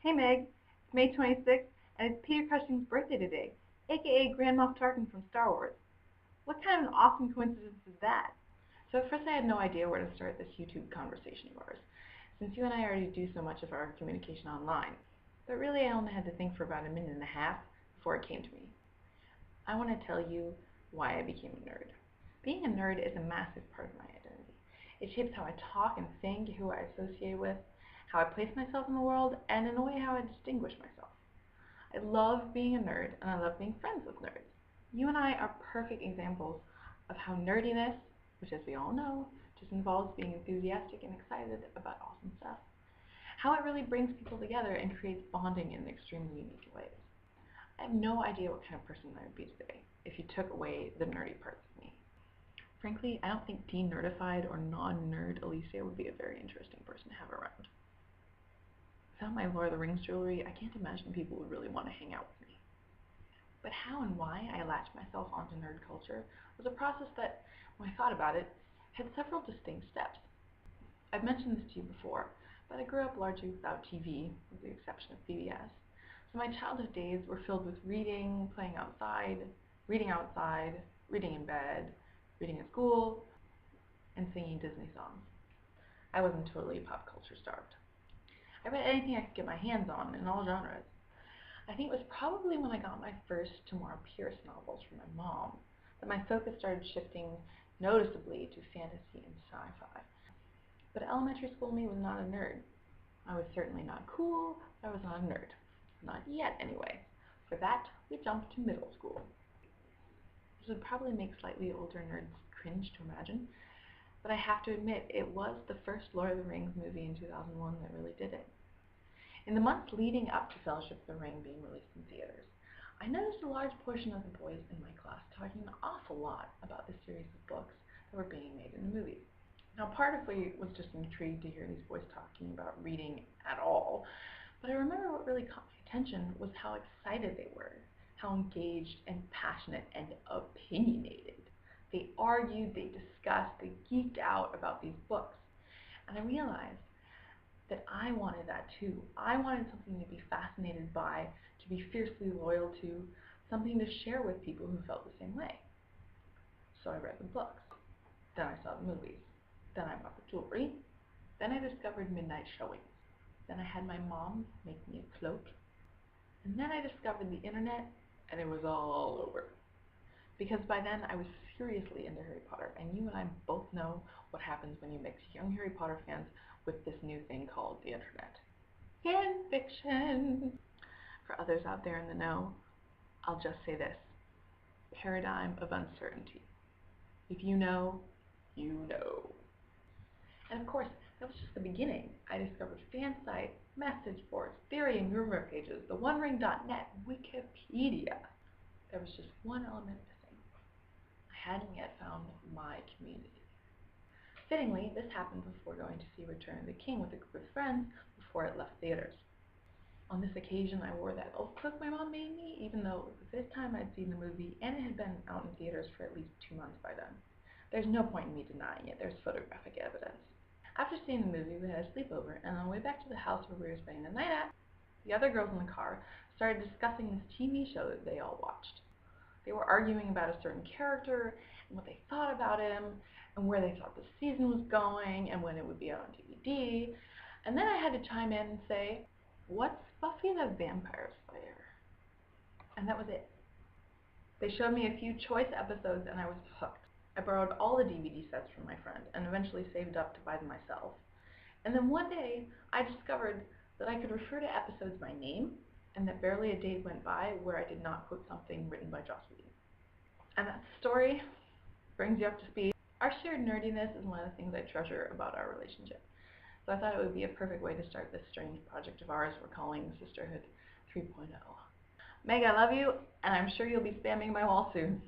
Hey Meg, it's May 26th and it's Peter Cushing's birthday today, aka Grand Moff Tarkin from Star Wars. What kind of an awesome coincidence is that? So at first I had no idea where to start this YouTube conversation of ours, since you and I already do so much of our communication online. But really I only had to think for about a minute and a half before it came to me. I want to tell you why I became a nerd. Being a nerd is a massive part of my identity. It shapes how I talk and think, who I associate with, how I place myself in the world, and in a way how I distinguish myself. I love being a nerd, and I love being friends with nerds. You and I are perfect examples of how nerdiness, which as we all know, just involves being enthusiastic and excited about awesome stuff, how it really brings people together and creates bonding in extremely unique ways. I have no idea what kind of person I would be today if you took away the nerdy parts of me. Frankly, I don't think de-nerdified or non-nerd Alicia would be a very interesting person to have around. Without my Lord of the Rings jewelry, I can't imagine people would really want to hang out with me. But how and why I latched myself onto nerd culture was a process that, when I thought about it, had several distinct steps. I've mentioned this to you before, but I grew up largely without TV, with the exception of PBS. So my childhood days were filled with reading, playing outside, reading in bed, reading at school, and singing Disney songs. I wasn't totally pop culture starved. I read anything I could get my hands on in all genres. I think it was probably when I got my first Tamora Pierce novels from my mom that my focus started shifting noticeably to fantasy and sci-fi. But elementary school me was not a nerd. I was certainly not cool, I was not a nerd. Not yet, anyway. For that, we jumped to middle school. This would probably make slightly older nerds cringe to imagine, but I have to admit it was the first Lord of the Rings movie in 2001 that really did it. In the months leading up to Fellowship of the Ring being released in theaters, I noticed a large portion of the boys in my class talking an awful lot about the series of books that were being made into movies. Now, part of me was just intrigued to hear these boys talking about reading at all, but I remember what really caught my attention was how excited they were, how engaged and passionate and opinionated. They argued, they discussed, they geeked out about these books. And I realized that I wanted that too. I wanted something to be fascinated by, to be fiercely loyal to, something to share with people who felt the same way. So I read the books. Then I saw the movies. Then I bought the jewelry. Then I discovered midnight showings. Then I had my mom make me a cloak. And then I discovered the internet, and it was all over. Because by then I was seriously into Harry Potter, and you and I both know what happens when you mix young Harry Potter fans with this new thing called the internet. Fan fiction! For others out there in the know, I'll just say this: paradigm of uncertainty. If you know, you know. And of course, that was just the beginning. I discovered fan sites, message boards, theory and rumor pages, the OneRing.net, Wikipedia. There was just one element missing. I hadn't yet found my community. Fittingly, this happened before going to see Return of the King with a group of friends before it left theaters. On this occasion, I wore that elf cloak my mom made me, even though it was the fifth time I'd seen the movie and it had been out in theaters for at least 2 months by then. There's no point in me denying it, there's photographic evidence. After seeing the movie, we had a sleepover, and on the way back to the house where we were spending the night at, the other girls in the car started discussing this TV show that they all watched. They were arguing about a certain character, and what they thought about him, and where they thought the season was going, and when it would be out on DVD. And then I had to chime in and say, "What's Buffy the Vampire Slayer?" And that was it. They showed me a few choice episodes, and I was hooked. I borrowed all the DVD sets from my friend, and eventually saved up to buy them myself. And then one day, I discovered that I could refer to episodes by name, and that barely a day went by where I did not quote something written by Joss Whedon. And that story brings you up to speed. Our shared nerdiness is one of the things I treasure about our relationship. So I thought it would be a perfect way to start this strange project of ours we're calling Sisterhood 3.0. Meg, I love you, and I'm sure you'll be spamming my wall soon.